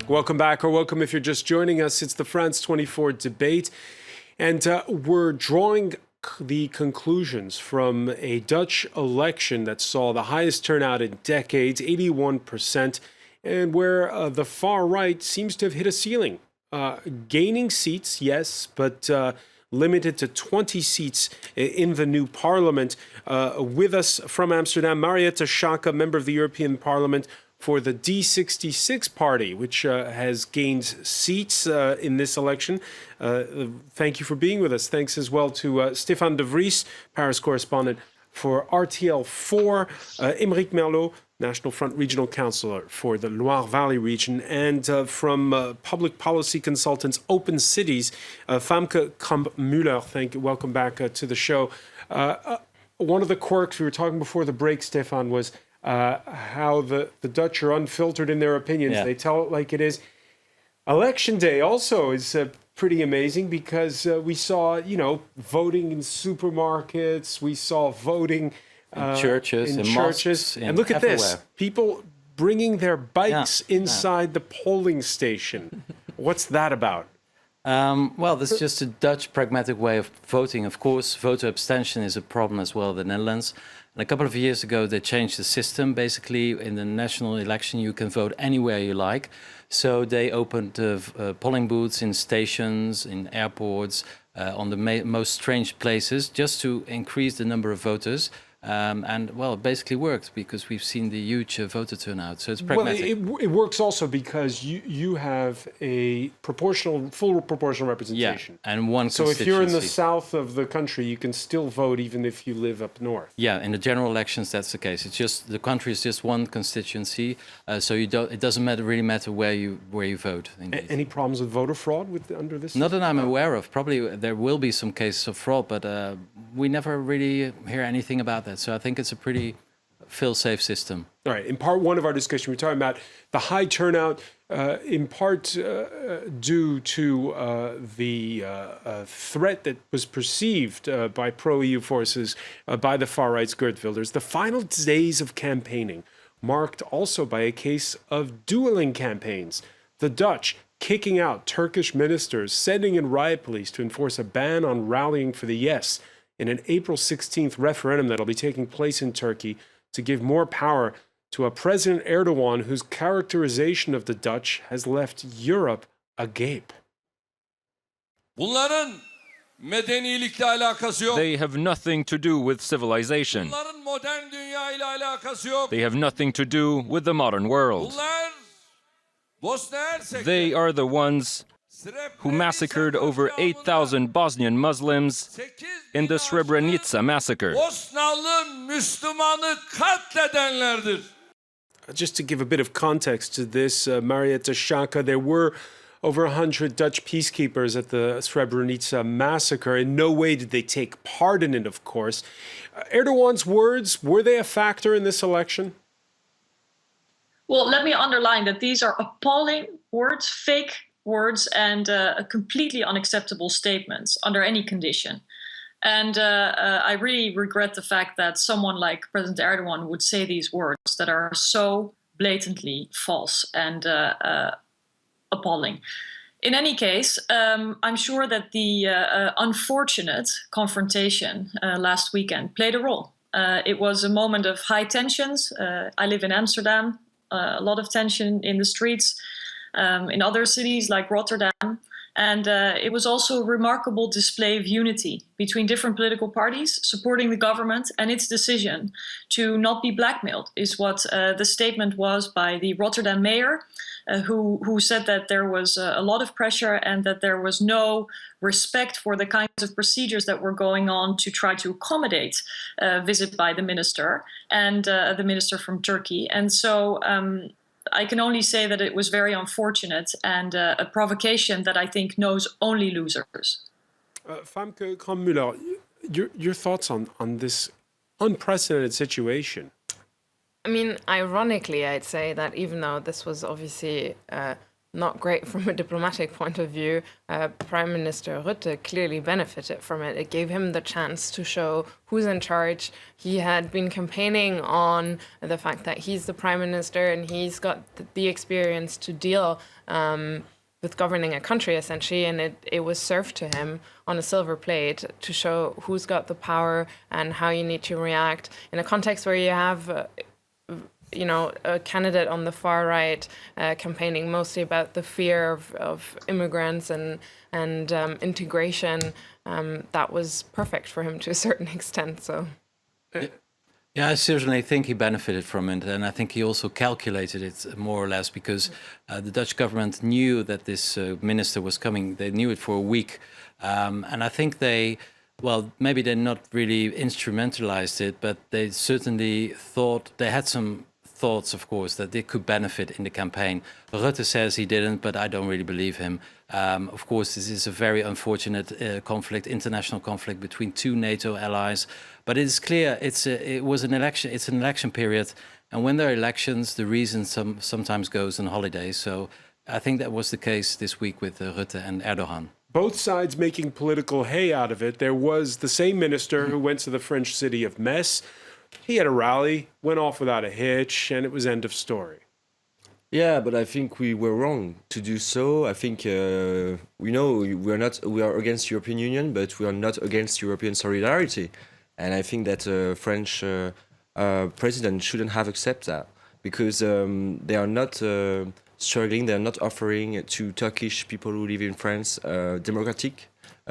Welcome back, or welcome if you're just joining us. It's the France 24 debate, and we're drawing the conclusions from a Dutch election that saw the highest turnout in decades, 81%, and where the far right seems to have hit a ceiling. Gaining seats, yes, but limited to 20 seats in the new parliament. With us from Amsterdam, Mariëtte Schaake, member of the European Parliament for the D66 party, which has gained seats in this election. Thank you for being with us. Thanks as well to Stefan de Vries, Paris correspondent for RTL4, Aymeric Merlot, National Front Regional Councillor for the Loire Valley region, and from public policy consultants Open Cities, Famke Kramp-Müller. Welcome back to the show. One of the quirks we were talking before the break, Stefan, was how the Dutch are unfiltered in their opinions. Yeah. They tell it like it is. Election day also is pretty amazing because we saw, voting in supermarkets. We saw voting in churches, in mosques, and look at this: people bringing their bikes inside the polling station. What's that about? Well, this is just a Dutch pragmatic way of voting. Of course, voter abstention is a problem as well in the Netherlands. And a couple of years ago, they changed the system. Basically, in the national election, you can vote anywhere you like. So they opened polling booths in stations, in airports, on the most strange places, just to increase the number of voters. And, well, it basically worked because we've seen the huge voter turnout. So it's pragmatic. Well, it works also because you have a full proportional representation. Yeah, and one So if you're in the south of the country, you can still vote even if you live up north. Yeah, in the general elections, that's the case. It's just the country is just one constituency, so it doesn't really matter where you vote. Any problems with voter fraud under this? Not that I'm aware of. Probably there will be some cases of fraud, but we never really hear anything about that. So I think it's a pretty fail-safe system. All right. In part one of our discussion, we're talking about the high turnout, in part due to the threat that was perceived by pro-EU forces by the far right's Geert Wilders. The final days of campaigning marked also by a case of dueling campaigns. The Dutch kicking out Turkish ministers, sending in riot police to enforce a ban on rallying for the yes in an April 16th referendum that'll be taking place in Turkey to give more power to a President Erdogan whose characterization of the Dutch has left Europe agape. They have nothing to do with civilization. They have nothing to do with the modern world. They are the ones who massacred over 8,000 Bosnian Muslims in the Srebrenica massacre. Just to give a bit of context to this, Mariëtte Schaake, there were over 100 Dutch peacekeepers at the Srebrenica massacre. In no way did they take part in it, of course. Erdogan's words, were they a factor in this election? Well, let me underline that these are appalling words, fake words, and completely unacceptable statements under any condition. And I really regret the fact that someone like President Erdogan would say these words that are so blatantly false and appalling. In any case, I'm sure that the unfortunate confrontation last weekend played a role. It was a moment of high tensions. I live in Amsterdam, a lot of tension in the streets. In other cities like Rotterdam. And it was also a remarkable display of unity between different political parties supporting the government and its decision to not be blackmailed, is what the statement was by the Rotterdam mayor, who said that there was a lot of pressure and that there was no respect for the kinds of procedures that were going on to try to accommodate a visit by the minister and the minister from Turkey. And so I can only say that it was very unfortunate and a provocation that I think knows only losers. Famke Kramp-Müller, your thoughts on this unprecedented situation? I mean, ironically, I'd say that even though this was obviously not great from a diplomatic point of view. Prime Minister Rutte clearly benefited from it. It gave him the chance to show who's in charge. He had been campaigning on the fact that he's the prime minister and he's got the experience to deal with governing a country, essentially, and it was served to him on a silver plate to show who's got the power and how you need to react in a context where you have a candidate on the far right campaigning mostly about the fear of immigrants and integration. That was perfect for him to a certain extent. So. Yeah, I certainly think he benefited from it, and I think he also calculated it more or less because the Dutch government knew that this minister was coming. They knew it for a week, and I think maybe they not really instrumentalized it, but they certainly thought they had some thoughts, of course, that they could benefit in the campaign. Rutte says he didn't, but I don't really believe him. Of course, this is a very unfortunate international conflict between two NATO allies. But it is clear it was an election. It's an election period, and when there are elections, the reason sometimes goes on holidays. So I think that was the case this week with Rutte and Erdogan. Both sides making political hay out of it. There was the same minister who went to the French city of Metz. He had a rally, went off without a hitch, and it was end of story. Yeah, but I think we were wrong to do so. I think we are against European Union, but we are not against European solidarity. And I think that French president shouldn't have accepted that because they are not struggling. They are not offering to Turkish people who live in France a democratic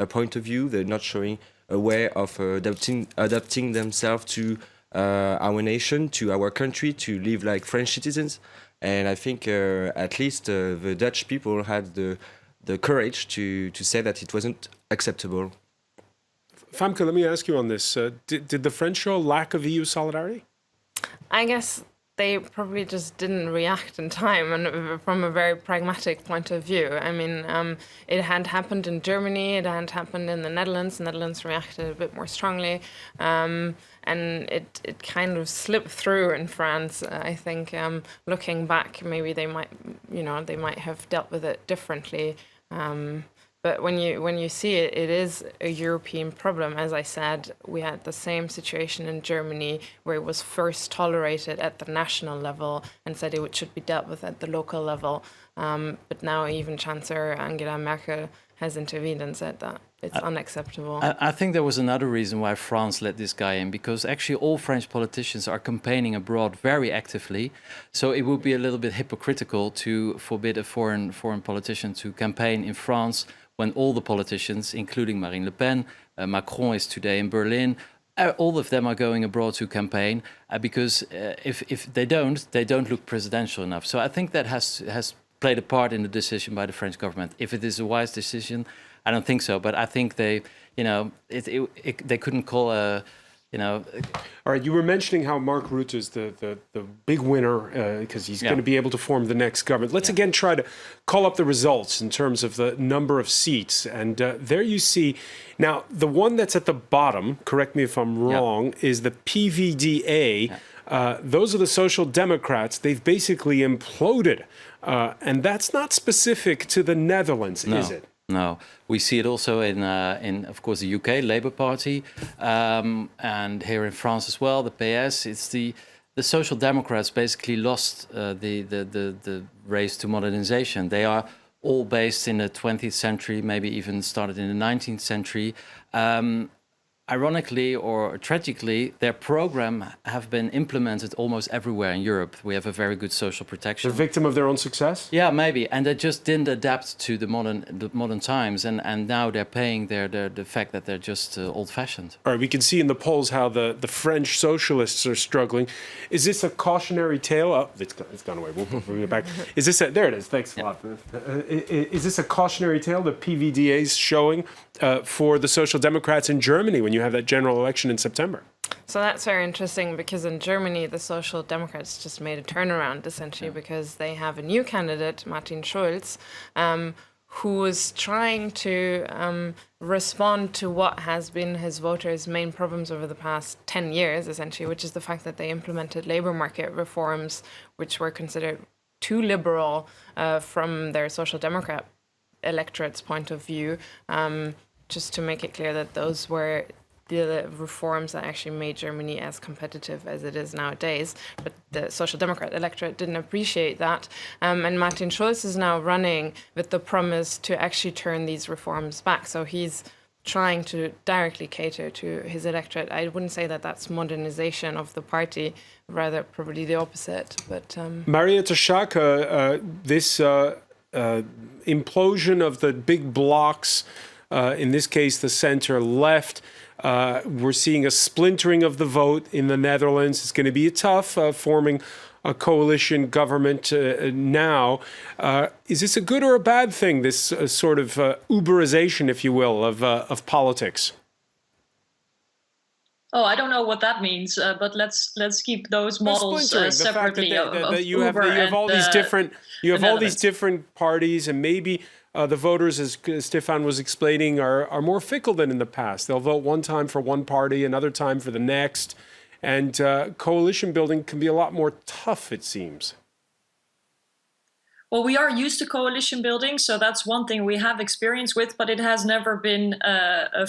point of view. They're not showing a way of adapting themselves to our nation, to our country, to live like French citizens. And I think at least the Dutch people had the courage to say that it wasn't acceptable. Famke, let me ask you on this. Did the French show a lack of EU solidarity? I guess they probably just didn't react in time, and from a very pragmatic point of view. I mean, it had happened in Germany, it had happened in the Netherlands. The Netherlands reacted a bit more strongly, and it kind of slipped through in France. I think looking back, maybe they might have dealt with it differently. But when you see it, it is a European problem. As I said, we had the same situation in Germany where it was first tolerated at the national level and said it should be dealt with at the local level. But now even Chancellor Angela Merkel has intervened and said that it's unacceptable. I think there was another reason why France let this guy in, because actually all French politicians are campaigning abroad very actively. So it would be a little bit hypocritical to forbid a foreign politician to campaign in France when all the politicians, including Marine Le Pen, Macron is today in Berlin, all of them are going abroad to campaign because if they don't look presidential enough. So I think that has played a part in the decision by the French government. If it is a wise decision, I don't think so. But I think they couldn't call a. All right, you were mentioning how Mark Rutte is the big winner because he's going to be able to form the next government. Let's again try to call up the results in terms of the number of seats. And there you see, now the one that's at the bottom, correct me if I'm wrong, is the PVDA. Those are the Social Democrats. They've basically imploded. And that's not specific to the Netherlands, is it? No, we see it also in of course, the UK Labour Party, and here in France as well, the PS. It's the Social Democrats basically lost the race to modernization. They are all based in the 20th century, maybe even started in the 19th century. Ironically or tragically, their program have been implemented almost everywhere in Europe. We have a very good social protection. The victim of their own success? Yeah, maybe. And they just didn't adapt to the modern times. And now they're paying the fact that they're just old-fashioned. All right, we can see in the polls how the French socialists are struggling. Is this a cautionary tale? Oh, it's gone away. We'll bring it back. Is this there it is. Thanks a lot. Is this a cautionary tale that PVDA is showing for the Social Democrats in Germany when you have that general election in September? So that's very interesting because in Germany, the Social Democrats just made a turnaround, essentially, because they have a new candidate, Martin Schulz, who is trying to respond to what has been his voters' main problems over the past 10 years, essentially, which is the fact that they implemented labor market reforms, which were considered too liberal from their Social Democrat electorate's point of view, just to make it clear that those were the reforms that actually made Germany as competitive as it is nowadays. But the Social Democrat electorate didn't appreciate that. And Martin Schulz is now running with the promise to actually turn these reforms back. So he's trying to directly cater to his electorate. I wouldn't say that that's modernization of the party, rather probably the opposite. But Marietta Schaake, this implosion of the big blocs, in this case the center left, we're seeing a splintering of the vote in the Netherlands. It's going to be tough forming a coalition government now. Is this a good or a bad thing, this sort of Uberization, if you will, of politics? Oh, I don't know what that means, but let's keep those models separately. You have all these different parties, and maybe the voters, as Stefan was explaining, are more fickle than in the past. They'll vote one time for one party, another time for the next. And coalition building can be a lot more tough, it seems. Well, we are used to coalition building, so that's one thing we have experience with, but it has never been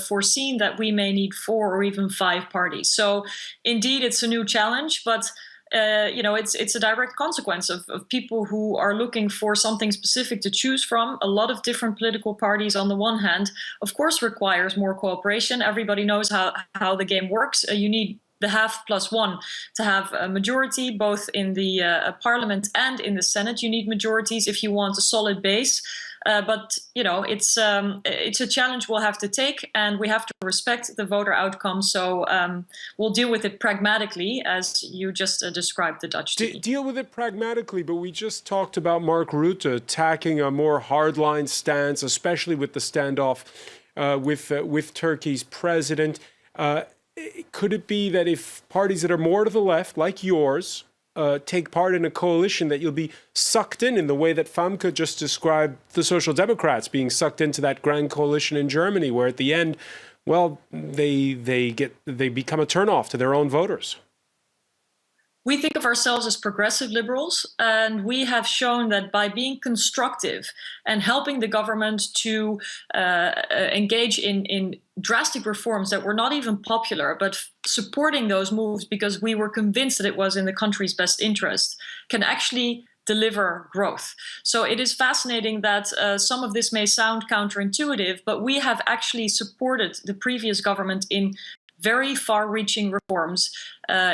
foreseen that we may need 4 or even 5 parties. So indeed, it's a new challenge, but it's a direct consequence of people who are looking for something specific to choose from. A lot of different political parties, on the one hand, of course, requires more cooperation. Everybody knows how the game works. You need the half plus one to have a majority, both in the parliament and in the Senate. You need majorities if you want a solid base. But it's a challenge we'll have to take, and we have to respect the voter outcome. So we'll deal with it pragmatically, as you just described the Dutch to be. Deal with it pragmatically, but we just talked about Mark Rutte taking a more hardline stance, especially with the standoff with Turkey's president. Could it be that if parties that are more to the left, like yours, take part in a coalition, that you'll be sucked in the way that Famke just described the Social Democrats being sucked into that grand coalition in Germany, where at the end, well, they become a turnoff to their own voters? We think of ourselves as progressive liberals, and we have shown that by being constructive and helping the government to engage in drastic reforms that were not even popular, but supporting those moves because we were convinced that it was in the country's best interest, can actually deliver growth. So it is fascinating that some of this may sound counterintuitive, but we have actually supported the previous government in very far-reaching reforms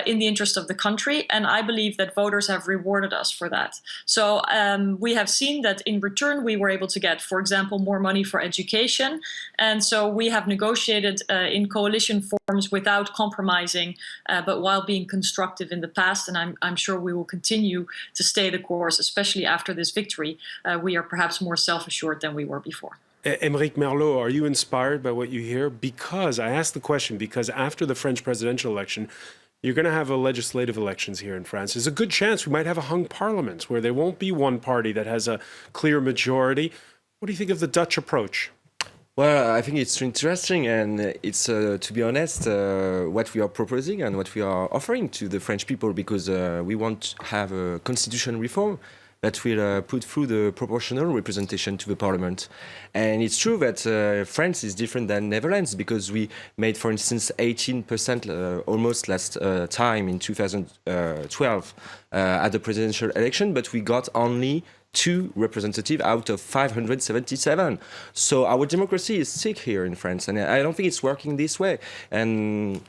in the interest of the country, and I believe that voters have rewarded us for that. So we have seen that in return we were able to get, for example, more money for education, and so we have negotiated in coalition forms without compromising, but while being constructive in the past, and I'm sure we will continue to stay the course, especially after this victory. We are perhaps more self-assured than we were before. Émeric Merlot, are you inspired by what you hear? Because I asked the question because after the French presidential election, you're going to have legislative elections here in France. There's a good chance we might have a hung parliament where there won't be one party that has a clear majority. What do you think of the Dutch approach? Well, I think it's interesting, and it's, to be honest, what we are proposing and what we are offering to the French people, because we want to have a constitution reform that will put through the proportional representation to the parliament. And it's true that France is different than Netherlands, because we made, for instance, 18% almost last time in 2012 at the presidential election, but we got only 2 representatives out of 577. So our democracy is sick here in France, and I don't think it's working this way. And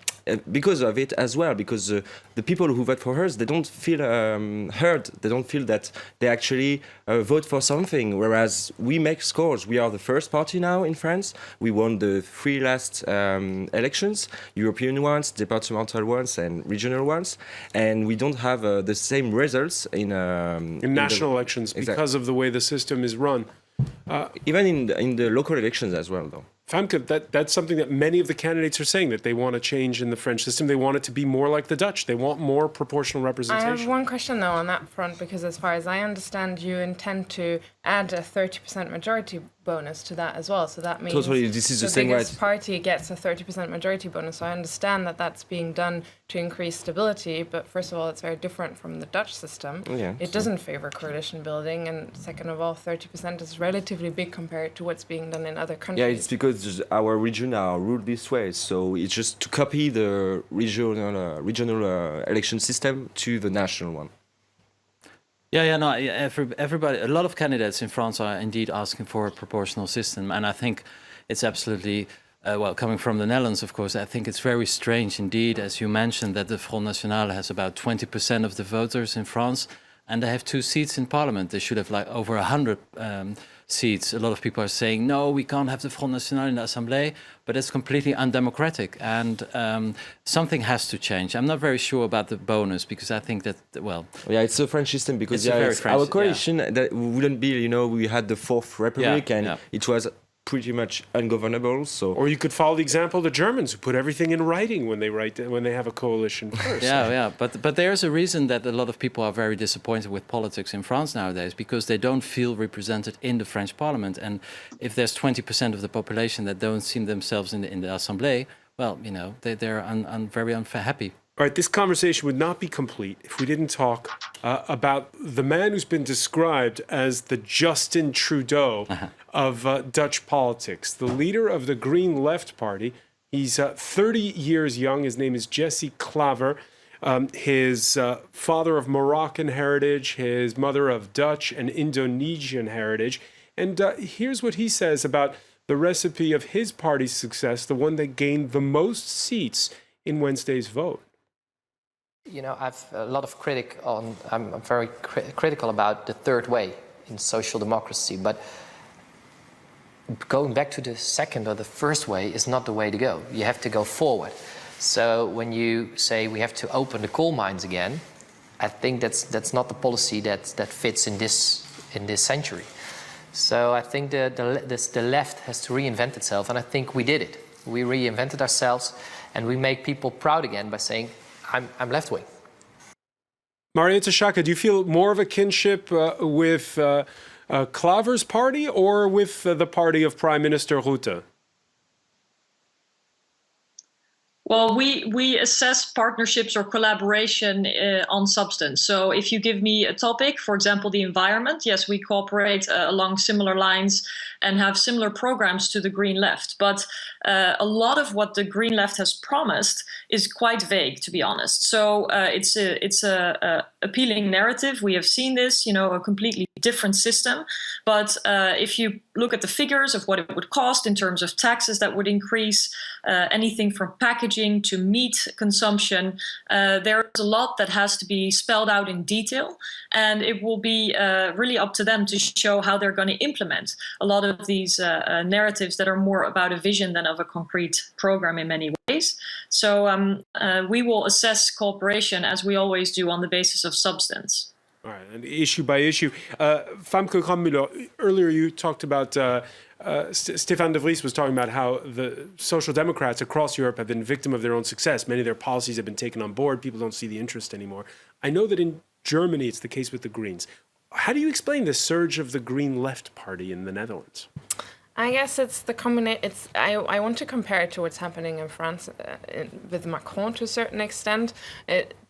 because of it as well, because the people who vote for us, they don't feel heard. They don't feel that they actually vote for something, whereas we make scores. We are the first party now in France. We won the 3 last elections, European ones, departmental ones, and regional ones, and we don't have the same results in national elections because of the way the system is run. Even in the local elections as well, though. Famke, that's something that many of the candidates are saying, that they want to change in the French system. They want it to be more like the Dutch. They want more proportional representation. I have one question, though, on that front, because as far as I understand, you intend to add a 30% majority bonus to that as well. So that means Totally, this is the same biggest right. party gets a 30% majority bonus. So I understand that that's being done to increase stability, but first of all, it's very different from the Dutch system. Yeah, It doesn't favor coalition building, and second of all, 30% is relatively big compared to what's being done in other countries. Yeah, it's because our region are ruled this way, so it's just to copy the regional election system to the national one. Everybody, a lot of candidates in France are indeed asking for a proportional system, and I think it's absolutely, coming from the Netherlands, of course, I think it's very strange indeed, as you mentioned, that the Front National has about 20% of the voters in France, and they have 2 seats in parliament. They should have like over 100 seats. A lot of people are saying, no, we can't have the Front National in the Assemblée, but it's completely undemocratic, and something has to change. I'm not very sure about the bonus, because I think that, Yeah, it's a French system, because It's a very French- our coalition that wouldn't be, we had the Fourth Republic, and it was pretty much ungovernable. So, Or you could follow the example of the Germans, who put everything in writing when they have a coalition first. But there's a reason that a lot of people are very disappointed with politics in France nowadays, because they don't feel represented in the French Parliament. And if there's 20% of the population that don't see themselves in the Assemblée, they're very unhappy. All right, this conversation would not be complete if we didn't talk about the man who's been described as the Justin Trudeau of Dutch politics, the leader of the Green Left Party. He's 30 years young. His name is Jesse Klaver. His father of Moroccan heritage, his mother of Dutch and Indonesian heritage. And here's what he says about the recipe of his party's success, the one that gained the most seats in Wednesday's vote. I've a lot of I'm very critical about the third way in social democracy, but going back to the second or the first way is not the way to go. You have to go forward. So when you say we have to open the coal mines again, I think that's not the policy that fits in this century. So I think the left has to reinvent itself, and I think we did it. We reinvented ourselves, and we make people proud again by saying, I'm left-wing. Marietta Schaake, do you feel more of a kinship with Klaver's party or with the party of Prime Minister Rutte? Well, we assess partnerships or collaboration on substance. So if you give me a topic, for example, the environment, yes, we cooperate along similar lines and have similar programs to the Green Left. But a lot of what the Green Left has promised is quite vague, to be honest. So it's a appealing narrative. We have seen this, a completely different system. But if you look at the figures of what it would cost in terms of taxes that would increase, anything from packaging to meat consumption, there's a lot that has to be spelled out in detail. And it will be really up to them to show how they're going to implement a lot of these narratives that are more about a vision than of a concrete program in many ways. So we will assess cooperation, as we always do, on the basis of substance. All right, and issue by issue. Famke Grandmüller, earlier you talked about, Stefan de Vries was talking about how the Social Democrats across Europe have been victim of their own success. Many of their policies have been taken on board. People don't see the interest anymore. I know that in Germany it's the case with the Greens. How do you explain the surge of the Green Left Party in the Netherlands? I guess it's the combination. I want to compare it to what's happening in France with Macron to a certain extent.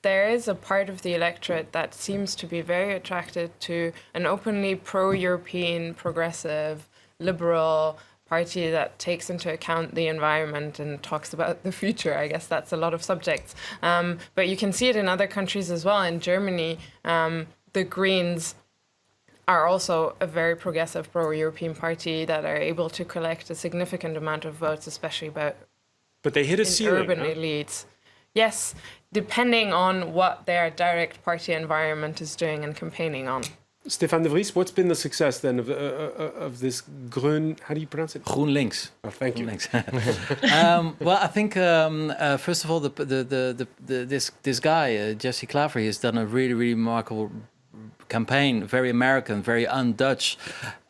There is a part of the electorate that seems to be very attracted to an openly pro-European, progressive, liberal party that takes into account the environment and talks about the future. I guess that's a lot of subjects. But you can see it in other countries as well. In Germany, the Greens are also a very progressive pro-European party that are able to collect a significant amount of votes, especially but they hit a ceiling, urban elites. Yes, depending on what their direct party environment is doing and campaigning on. Stefan de Vries, what's been the success then of this Groen, how do you pronounce it? GroenLinks. Oh, thank you. Well, I think first of all, this guy Jesse Klaver, he has done a really remarkable campaign, very American, very un-Dutch,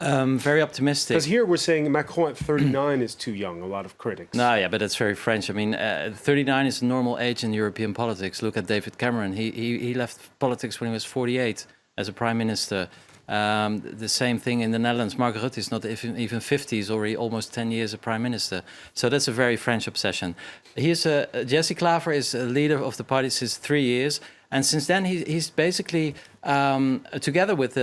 very optimistic. Because here we're saying Macron at 39 is too young, a lot of critics. No, yeah, but that's very French. I mean, 39 is a normal age in European politics. Look at David Cameron. He left politics when he was 48 as a prime minister. The same thing in the Netherlands. Mark Rutte is not even 50, he's already almost 10 years a prime minister. So that's a very French obsession. Jesse Klaver is a leader of the party since 3 years. And since then, he's basically, together with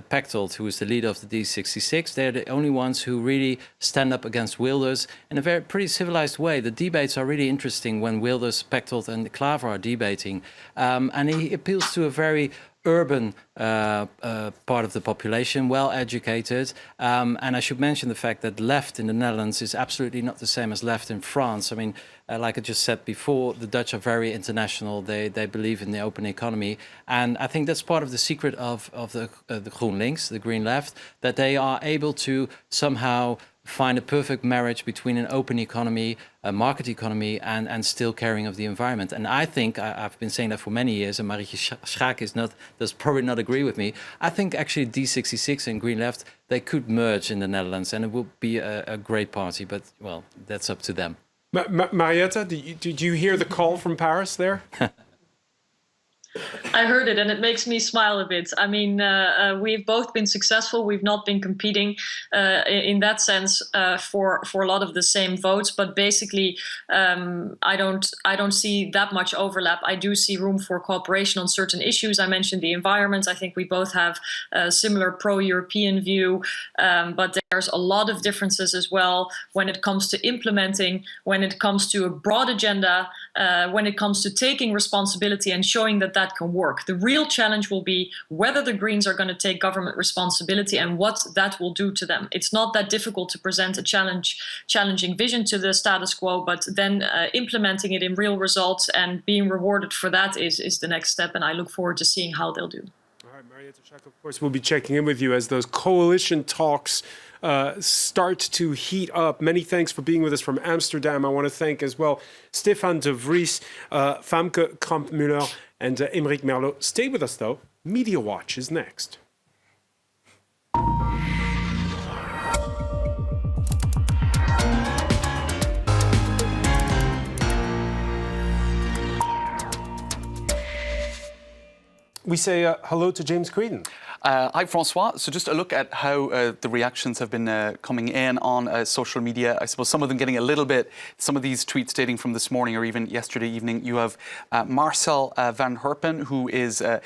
Pechtold, who is the leader of the D66, they're the only ones who really stand up against Wilders in a very pretty civilized way. The debates are really interesting when Wilders, Pechtold and Klaver are debating. And he appeals to a very urban part of the population, well educated. And I should mention the fact that left in the Netherlands is absolutely not the same as left in France. I mean, like I just said before, the Dutch are very international. They believe in the open economy. And I think that's part of the secret of the GroenLinks, the Green Left, that they are able to somehow find a perfect marriage between an open economy, a market economy, and still caring of the environment. And I think, I've been saying that for many years, and Marietje Schaake does probably not agree with me, I think actually D66 and Green Left, they could merge in the Netherlands and it would be a great party, but well, that's up to them. Marietta, did you hear the call from Paris there? I heard it and it makes me smile a bit. I mean, we've both been successful. We've not been competing in that sense for a lot of the same votes. But basically, I don't see that much overlap. I do see room for cooperation on certain issues. I mentioned the environment. I think we both have a similar pro-European view. But there's a lot of differences as well when it comes to implementing, when it comes to a broad agenda, when it comes to taking responsibility and showing that that can work. The real challenge will be whether the Greens are going to take government responsibility and what that will do to them. It's not that difficult to present a challenging vision to the status quo, but then implementing it in real results and being rewarded for that is the next step. And I look forward to seeing how they'll do. All right, Mariette Schaake, of course, we'll be checking in with you as those coalition talks start to heat up. Many thanks for being with us from Amsterdam. I want to thank as well Stefan de Vries, Famke Kramp-Müller, and Aymeric Merlot. Stay with us, though. Media Watch is next. We say hello to James Creedon. Hi, François. So just a look at how the reactions have been coming in on social media. I suppose some of them getting a little bit, some of these tweets dating from this morning or even yesterday evening. You have Marcel van Herpen, who is a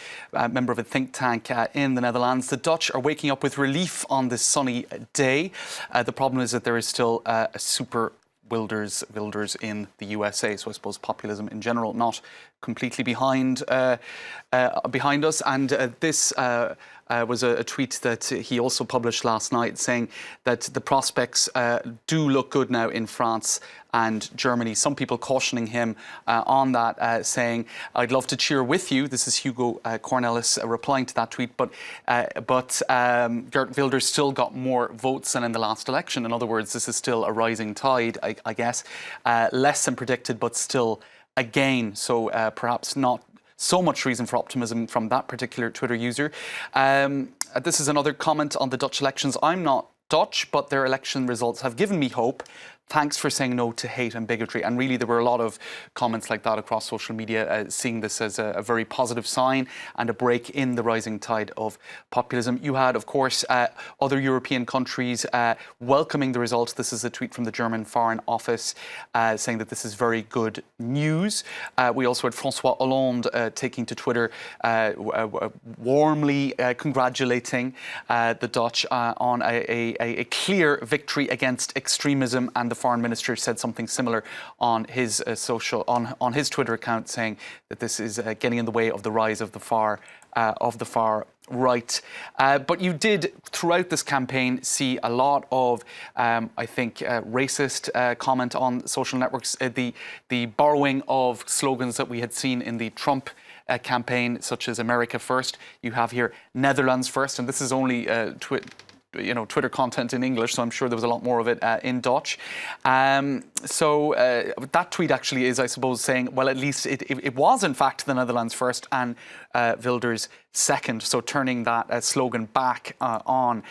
member of a think tank in the Netherlands. The Dutch are waking up with relief on this sunny day. The problem is that there is still a super Wilders in the USA. So I suppose populism in general not completely behind us. And this was a tweet that he also published last night saying that the prospects do look good now in France and Germany. Some people cautioning him on that, saying, I'd love to cheer with you. This is Hugo Cornelis replying to that tweet. But Geert Wilders still got more votes than in the last election. In other words, this is still a rising tide, I guess. Less than predicted, but still a gain. So perhaps not so much reason for optimism from that particular Twitter user. This is another comment on the Dutch elections. I'm not Dutch, but their election results have given me hope. Thanks for saying no to hate and bigotry. And really, there were a lot of comments like that across social media, seeing this as a very positive sign and a break in the rising tide of populism. You had, of course, other European countries welcoming the results. This is a tweet from the German Foreign Office saying that this is very good news. We also had François Hollande taking to Twitter, warmly congratulating the Dutch on a clear victory against extremism, and the Foreign Minister said something similar on his on his Twitter account, saying that this is getting in the way of the rise of the far right. But you did, throughout this campaign, see a lot of, I think, racist comment on social networks, the borrowing of slogans that we had seen in the Trump campaign, such as America First. You have here Netherlands First, and this is only Twitter content in English, so I'm sure there was a lot more of it in Dutch. So that tweet actually is, I suppose, saying, well, at least it was in fact the Netherlands first and Wilders second, so turning that slogan back on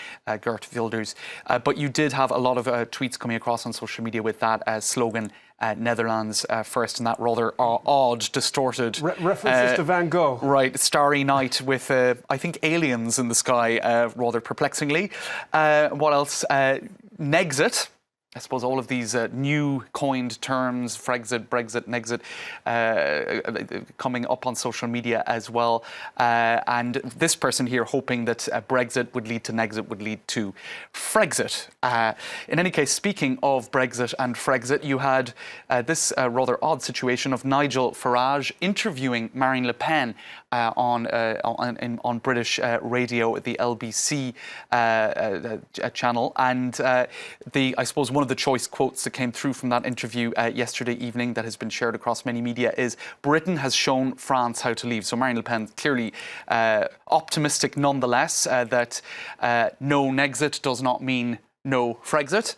Geert Wilders. But you did have a lot of tweets coming across on social media with that slogan Netherlands first, in that rather odd, distorted references to Van Gogh. Right, starry night with, I think, aliens in the sky, rather perplexingly. What else? Nexit. I suppose all of these new coined terms, Frexit, Brexit, Nexit, coming up on social media as well. And this person here hoping that Brexit would lead to Nexit, would lead to Frexit. In any case, speaking of Brexit and Frexit, you had this rather odd situation of Nigel Farage interviewing Marine Le Pen on British radio, the LBC channel. And I suppose one of the choice quotes that came through from that interview yesterday evening that has been shared across many media is, "Britain has shown France how to leave." So Marine Le Pen clearly optimistic nonetheless that no Nexit does not mean no Frexit.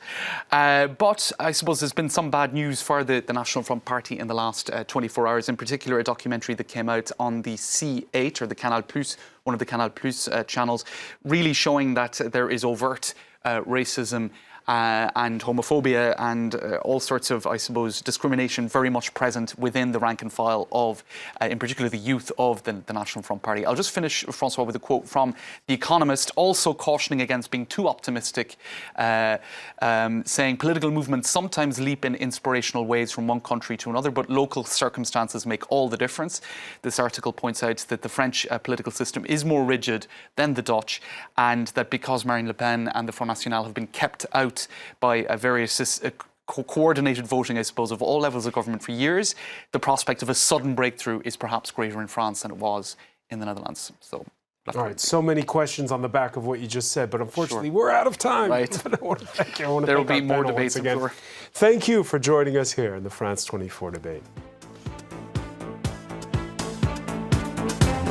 But I suppose there's been some bad news for the National Front Party in the last 24 hours, in particular a documentary that came out on the C8 or the Canal Plus, one of the Canal Plus channels, really showing that there is overt racism and homophobia and all sorts of, I suppose, discrimination very much present within the rank and file of, in particular, the youth of the National Front Party. I'll just finish, François, with a quote from The Economist, also cautioning against being too optimistic, saying political movements sometimes leap in inspirational ways from one country to another, but local circumstances make all the difference. This article points out that the French political system is more rigid than the Dutch, and that because Marine Le Pen and the Front National have been kept out by various coordinated voting, I suppose, of all levels of government for years, the prospect of a sudden breakthrough is perhaps greater in France than it was in the Netherlands. So, all right, so many questions on the back of what you just said, but unfortunately we're out of time. Right. I want to thank you. I want to there will thank be our more panel debates, once again. I'm sure. Thank you for joining us here in the France 24 debate.